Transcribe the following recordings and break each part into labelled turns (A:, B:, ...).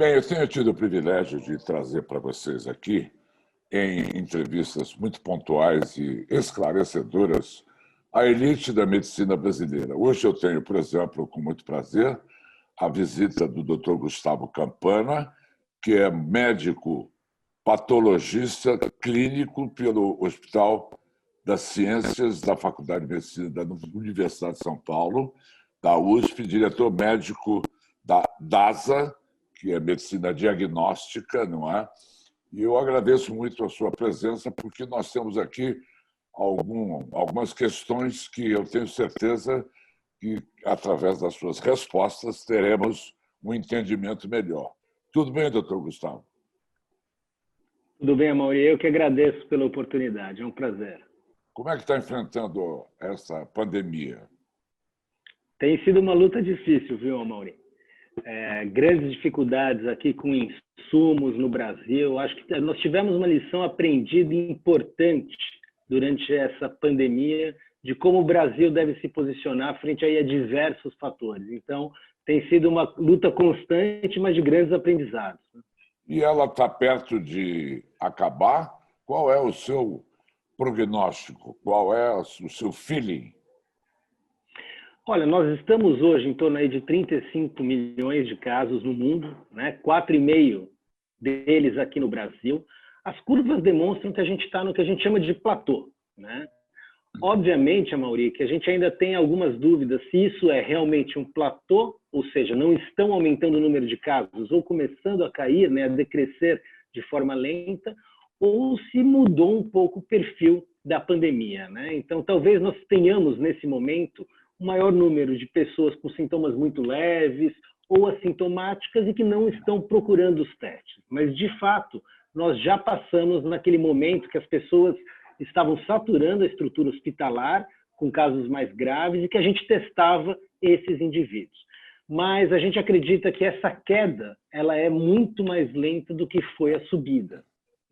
A: Bem, eu tenho tido o privilégio de trazer para vocês aqui, em entrevistas muito pontuais e esclarecedoras, a elite da medicina brasileira. Hoje eu tenho, por exemplo, com muito prazer, a visita do Dr. Gustavo Campana, que é médico patologista clínico pelo Hospital das Ciências da Faculdade de Medicina da Universidade de São Paulo, da USP, diretor médico da DASA, que é medicina diagnóstica, não é? E eu agradeço muito a sua presença, porque nós temos aqui algumas questões que eu tenho certeza que, através das suas respostas, teremos um entendimento melhor. Tudo bem, doutor Gustavo?
B: Tudo bem, Amaury. Eu que agradeço pela oportunidade. É um prazer.
A: Como é que está enfrentando essa pandemia?
B: Tem sido uma luta difícil, viu, Amaury? Grandes dificuldades aqui com insumos no Brasil. Acho que nós tivemos uma lição aprendida importante durante essa pandemia de como o Brasil deve se posicionar frente a diversos fatores. Então, tem sido uma luta constante, mas de grandes aprendizados.
A: E ela está perto de acabar? Qual é o seu prognóstico? Qual é o seu feeling?
B: Olha, nós estamos hoje em torno aí de 35 milhões de casos no mundo, né? 4,5 deles aqui no Brasil. As curvas demonstram que a gente está no que a gente chama de platô, né? Obviamente, Amaury, que a gente ainda tem algumas dúvidas se isso é realmente um platô, ou seja, não estão aumentando o número de casos ou começando a cair, né, a decrescer de forma lenta, ou se mudou um pouco o perfil da pandemia, né? Então, talvez nós tenhamos, nesse momento, um maior número de pessoas com sintomas muito leves ou assintomáticas e que não estão procurando os testes. Mas, de fato, nós já passamos naquele momento que as pessoas estavam saturando a estrutura hospitalar com casos mais graves e que a gente testava esses indivíduos. Mas a gente acredita que essa queda ela é muito mais lenta do que foi a subida.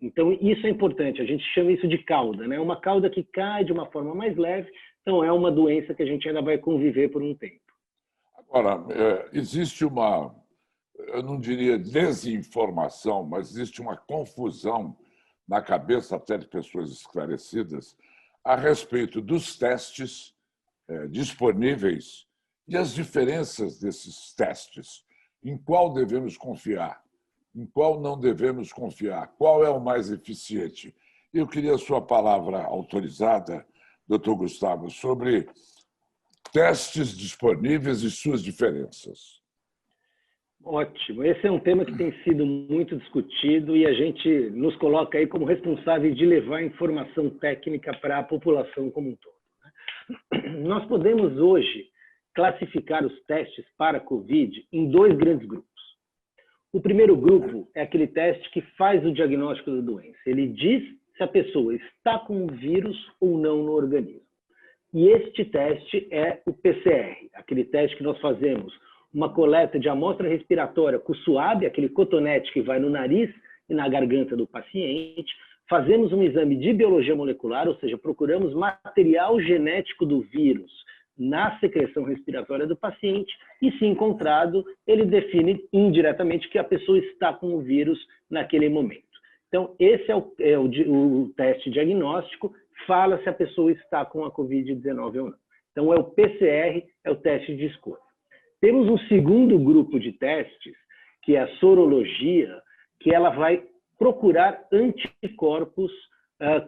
B: Então, isso é importante. A gente chama isso de cauda, né? Uma cauda que cai de uma forma mais leve. Então, é uma doença que a gente ainda vai conviver por um tempo.
A: Agora, existe uma, eu não diria desinformação, mas existe uma confusão na cabeça até de pessoas esclarecidas a respeito dos testes disponíveis e as diferenças desses testes. Em qual devemos confiar? Em qual não devemos confiar? Qual é o mais eficiente? Eu queria a sua palavra autorizada, doutor Gustavo, sobre testes disponíveis e suas diferenças.
B: Ótimo. Esse é um tema que tem sido muito discutido e a gente nos coloca aí como responsáveis de levar informação técnica para a população como um todo. Nós podemos hoje classificar os testes para a COVID em dois grandes grupos. O primeiro grupo é aquele teste que faz o diagnóstico da doença. Ele diz se a pessoa está com o vírus ou não no organismo. E este teste é o PCR, aquele teste que nós fazemos uma coleta de amostra respiratória com o suave, aquele cotonete que vai no nariz e na garganta do paciente, fazemos um exame de biologia molecular, ou seja, procuramos material genético do vírus na secreção respiratória do paciente e, se encontrado, ele define indiretamente que a pessoa está com o vírus naquele momento. Então, esse é o teste diagnóstico, fala se a pessoa está com a COVID-19 ou não. Então, é o PCR, é o teste de escolha. Temos um segundo grupo de testes, que é a sorologia, que ela vai procurar anticorpos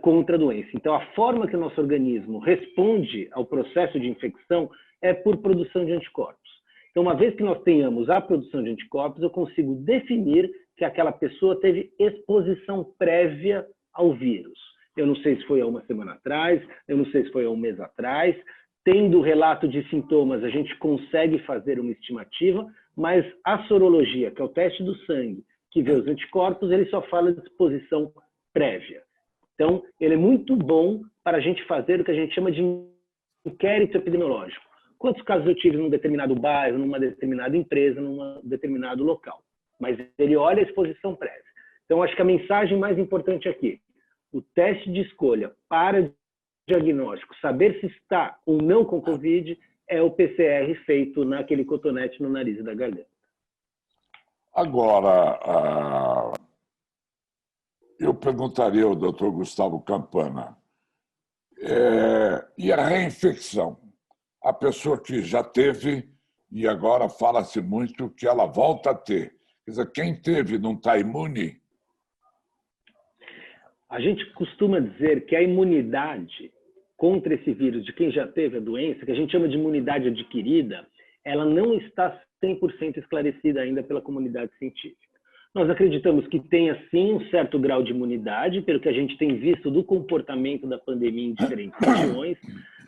B: contra a doença. Então, a forma que o nosso organismo responde ao processo de infecção é por produção de anticorpos. Então, uma vez que nós tenhamos a produção de anticorpos, eu consigo definir que aquela pessoa teve exposição prévia ao vírus. Eu não sei se foi há uma semana atrás, eu não sei se foi há um mês atrás. Tendo relato de sintomas, a gente consegue fazer uma estimativa, mas a sorologia, que é o teste do sangue, que vê os anticorpos, ele só fala de exposição prévia. Então, ele é muito bom para a gente fazer o que a gente chama de inquérito epidemiológico. Quantos casos eu tive num determinado bairro, numa determinada empresa, num determinado local? Mas ele olha a exposição prévia. Então, acho que a mensagem mais importante aqui, o teste de escolha para diagnóstico, saber se está ou não com Covid, é o PCR feito naquele cotonete no nariz e da garganta.
A: Agora, eu perguntaria ao doutor Gustavo Campana, e a reinfecção? A pessoa que já teve e agora fala-se muito que ela volta a ter. Quer dizer, quem teve não está imune?
B: A gente costuma dizer que a imunidade contra esse vírus de quem já teve a doença, que a gente chama de imunidade adquirida, ela não está 100% esclarecida ainda pela comunidade científica. Nós acreditamos que tenha, sim, um certo grau de imunidade, pelo que a gente tem visto do comportamento da pandemia em diferentes regiões,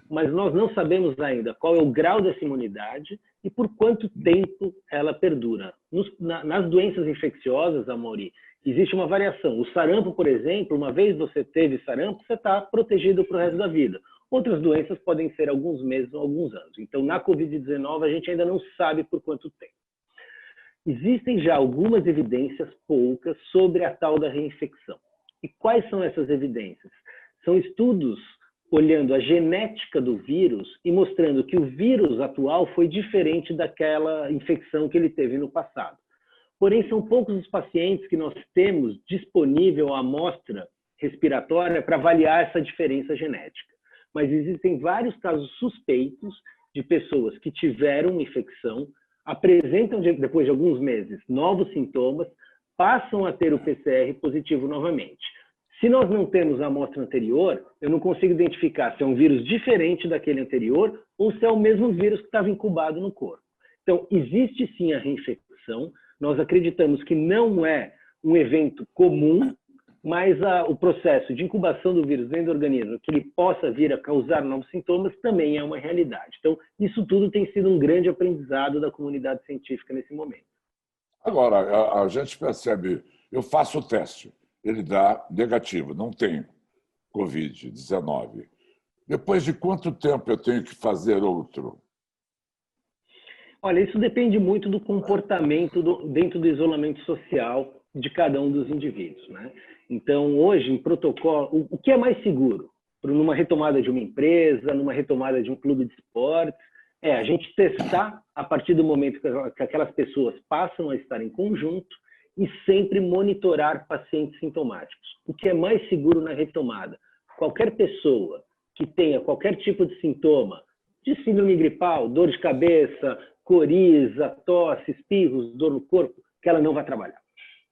B: mas nós não sabemos ainda qual é o grau dessa imunidade e por quanto tempo ela perdura. Nas doenças infecciosas, Amaury, existe uma variação. O sarampo, por exemplo, uma vez você teve sarampo, você está protegido para o resto da vida. Outras doenças podem ser alguns meses ou alguns anos. Então, na Covid-19, a gente ainda não sabe por quanto tempo. Existem já algumas evidências, poucas, sobre a tal da reinfecção. E quais são essas evidências? São estudos olhando a genética do vírus e mostrando que o vírus atual foi diferente daquela infecção que ele teve no passado. Porém, são poucos os pacientes que nós temos disponível a amostra respiratória para avaliar essa diferença genética. Mas existem vários casos suspeitos de pessoas que tiveram uma infecção, apresentam, depois de alguns meses, novos sintomas, passam a ter o PCR positivo novamente. Se nós não temos a amostra anterior, eu não consigo identificar se é um vírus diferente daquele anterior ou se é o mesmo vírus que estava incubado no corpo. Então, existe sim a reinfecção. Nós acreditamos que não é um evento comum, mas o processo de incubação do vírus dentro do organismo, que ele possa vir a causar novos sintomas, também é uma realidade. Então, isso tudo tem sido um grande aprendizado da comunidade científica nesse momento.
A: Agora, a gente percebe, eu faço o teste, ele dá negativo, não tenho Covid-19. Depois de quanto tempo eu tenho que fazer outro?
B: Olha, isso depende muito do comportamento dentro do isolamento social de cada um dos indivíduos, né? Então, hoje, em protocolo, o que é mais seguro? Numa retomada de uma empresa, numa retomada de um clube de esportes, é a gente testar a partir do momento que aquelas pessoas passam a estar em conjunto e sempre monitorar pacientes sintomáticos. O que é mais seguro na retomada? Qualquer pessoa que tenha qualquer tipo de sintoma, de síndrome gripal, dor de cabeça, coriza, tosse, espirros, dor no corpo, que ela não vai trabalhar,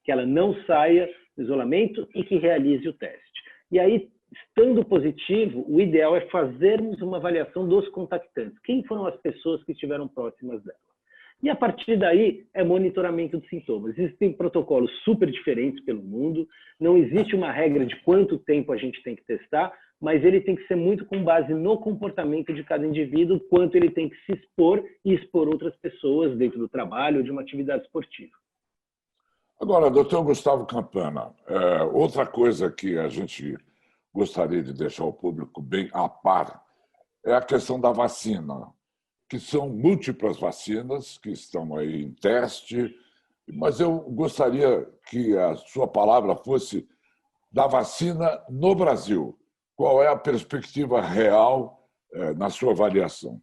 B: que ela não saia do isolamento e que realize o teste. E aí, estando positivo, o ideal é fazermos uma avaliação dos contactantes. Quem foram as pessoas que estiveram próximas dela? E a partir daí é monitoramento de sintomas. Existem protocolos super diferentes pelo mundo, não existe uma regra de quanto tempo a gente tem que testar, mas ele tem que ser muito com base no comportamento de cada indivíduo, quanto ele tem que se expor e expor outras pessoas dentro do trabalho ou de uma atividade esportiva.
A: Agora, doutor Gustavo Campana, outra coisa que a gente gostaria de deixar o público bem a par é a questão da vacina, que são múltiplas vacinas que estão aí em teste, mas eu gostaria que a sua palavra fosse da vacina no Brasil. Qual é a perspectiva real na sua avaliação?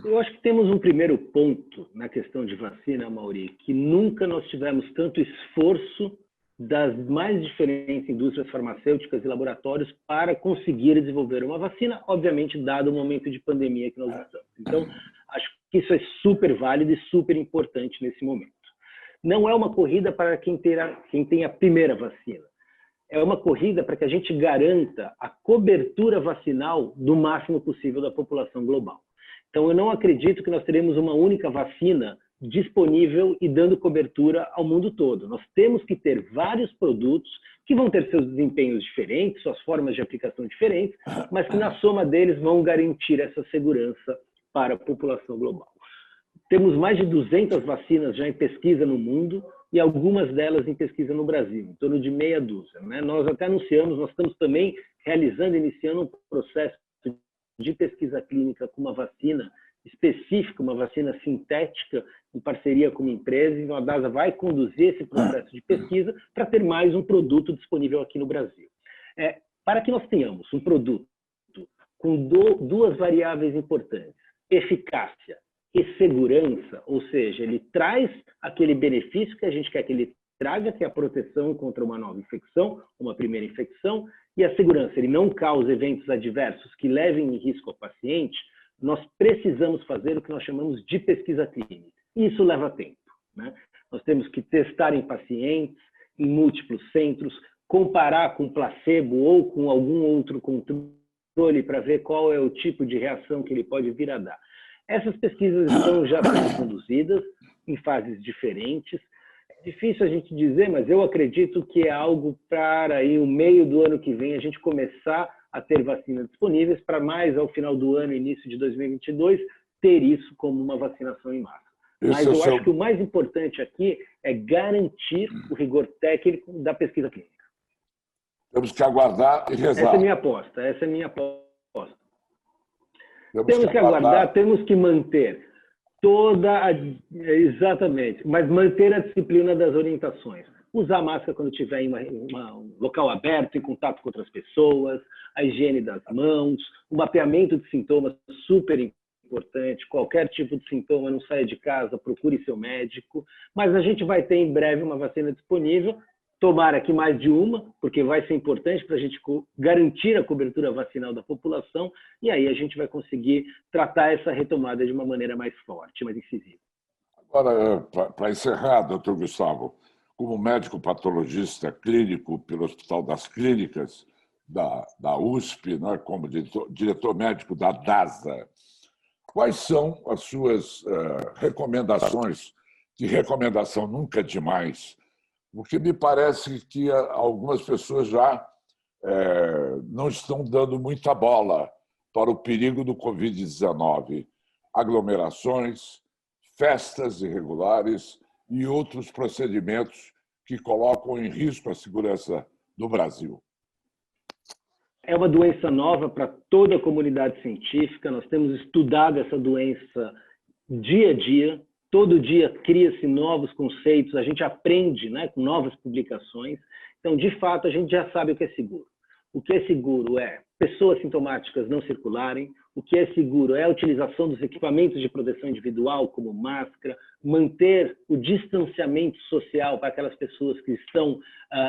B: Eu acho que temos um primeiro ponto na questão de vacina, Amaury, que nunca nós tivemos tanto esforço das mais diferentes indústrias farmacêuticas e laboratórios para conseguir desenvolver uma vacina, obviamente, dado o momento de pandemia que nós estamos. Então, acho que isso é super válido e super importante nesse momento. Não é uma corrida para quem tem a primeira vacina. É uma corrida para que a gente garanta a cobertura vacinal do máximo possível da população global. Então, eu não acredito que nós teremos uma única vacina disponível e dando cobertura ao mundo todo. Nós temos que ter vários produtos que vão ter seus desempenhos diferentes, suas formas de aplicação diferentes, mas que na soma deles vão garantir essa segurança para a população global. Temos mais de 200 vacinas já em pesquisa no mundo e algumas delas em pesquisa no Brasil, em torno de meia dúzia, né? Nós até anunciamos, nós estamos também iniciando um processo de pesquisa clínica com uma vacina específica, uma vacina sintética, em parceria com uma empresa, e a DASA vai conduzir esse processo de pesquisa para ter mais um produto disponível aqui no Brasil. Para que nós tenhamos um produto com duas variáveis importantes, eficácia e segurança, ou seja, ele traz aquele benefício que a gente quer que ele traga, que é a proteção contra uma nova infecção, uma primeira infecção, e a segurança, ele não causa eventos adversos que levem em risco ao paciente. Nós precisamos fazer o que nós chamamos de pesquisa clínica. Isso leva tempo, né? Nós temos que testar em pacientes, em múltiplos centros, comparar com placebo ou com algum outro controle para ver qual é o tipo de reação que ele pode vir a dar. Essas pesquisas estão já sendo conduzidas em fases diferentes. É difícil a gente dizer, mas eu acredito que é algo para aí, o meio do ano que vem a gente começar a ter vacinas disponíveis, para mais ao final do ano, início de 2022, ter isso como uma vacinação em massa. Mas eu acho que o mais importante aqui é garantir o rigor técnico da pesquisa clínica.
A: Temos que aguardar e rezar.
B: Essa é a minha aposta. Temos que aguardar, temos que manter exatamente, mas manter a disciplina das orientações. Usar máscara quando estiver em um local aberto, em contato com outras pessoas, a higiene das mãos, o mapeamento de sintomas, super importante. Qualquer tipo de sintoma, não saia de casa, procure seu médico. Mas a gente vai ter em breve uma vacina disponível, tomara que mais de uma, porque vai ser importante para a gente garantir a cobertura vacinal da população, e aí a gente vai conseguir tratar essa retomada de uma maneira mais forte, mais incisiva.
A: Agora, para encerrar, doutor Gustavo, como médico patologista clínico pelo Hospital das Clínicas da USP, né, como diretor médico da DASA, quais são as suas recomendações, de recomendação nunca demais, porque me parece que algumas pessoas já não estão dando muita bola para o perigo do Covid-19. Aglomerações, festas irregulares e outros procedimentos que colocam em risco a segurança do Brasil.
B: É uma doença nova para toda a comunidade científica. Nós temos estudado essa doença dia a dia. Todo dia cria-se novos conceitos, a gente aprende, né, com novas publicações. Então, de fato, a gente já sabe o que é seguro. O que é seguro é pessoas sintomáticas não circularem, o que é seguro é a utilização dos equipamentos de proteção individual, como máscara, manter o distanciamento social para aquelas pessoas que estão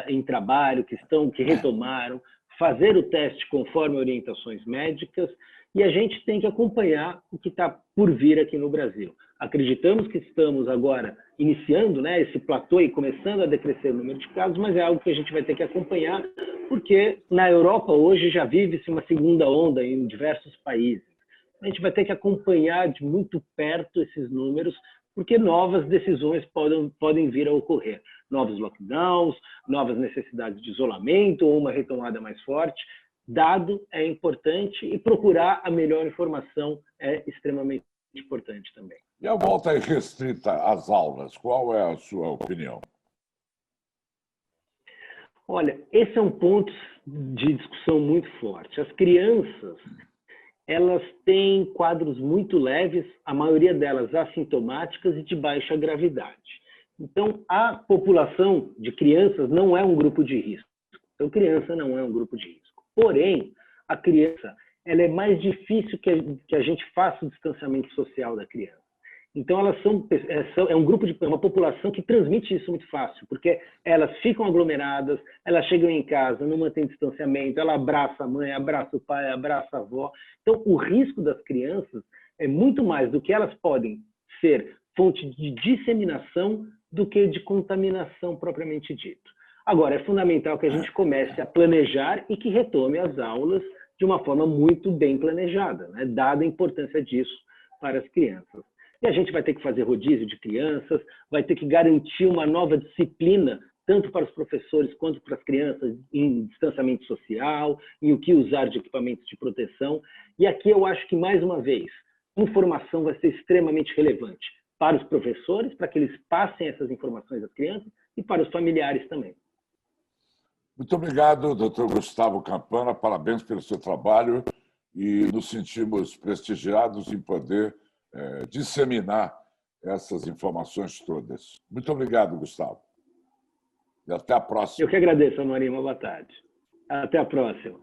B: em trabalho, que retomaram, fazer o teste conforme orientações médicas, e a gente tem que acompanhar o que está por vir aqui no Brasil. Acreditamos que estamos agora iniciando, né, esse platô e começando a decrescer o número de casos, mas é algo que a gente vai ter que acompanhar, porque na Europa hoje já vive-se uma segunda onda em diversos países. A gente vai ter que acompanhar de muito perto esses números, porque novas decisões podem vir a ocorrer. Novos lockdowns, novas necessidades de isolamento ou uma retomada mais forte. Dado é importante e procurar a melhor informação é extremamente importante também.
A: E a volta irrestrita às aulas, qual é a sua opinião?
B: Olha, esse é um ponto de discussão muito forte. As crianças, elas têm quadros muito leves, a maioria delas assintomáticas e de baixa gravidade. Então, a população de crianças não é um grupo de risco. Então, criança não é um grupo de risco. Porém, a criança, ela é mais difícil que a gente faça o distanciamento social da criança. Então, elas é um grupo uma população que transmite isso muito fácil, porque elas ficam aglomeradas, elas chegam em casa, não mantêm distanciamento, ela abraça a mãe, abraça o pai, abraça a avó. Então, o risco das crianças é muito mais do que elas podem ser fonte de disseminação do que de contaminação propriamente dito. Agora, é fundamental que a gente comece a planejar e que retome as aulas de uma forma muito bem planejada, né? Dada a importância disso para as crianças. E a gente vai ter que fazer rodízio de crianças, vai ter que garantir uma nova disciplina, tanto para os professores quanto para as crianças, em distanciamento social, em o que usar de equipamentos de proteção. E aqui eu acho que, mais uma vez, informação vai ser extremamente relevante para os professores, para que eles passem essas informações às crianças, e para os familiares também.
A: Muito obrigado, doutor Gustavo Campana. Parabéns pelo seu trabalho e nos sentimos prestigiados em poder disseminar essas informações todas. Muito obrigado, Gustavo. E até a próxima.
B: Eu que agradeço, Amorim. Uma boa tarde. Até a próxima.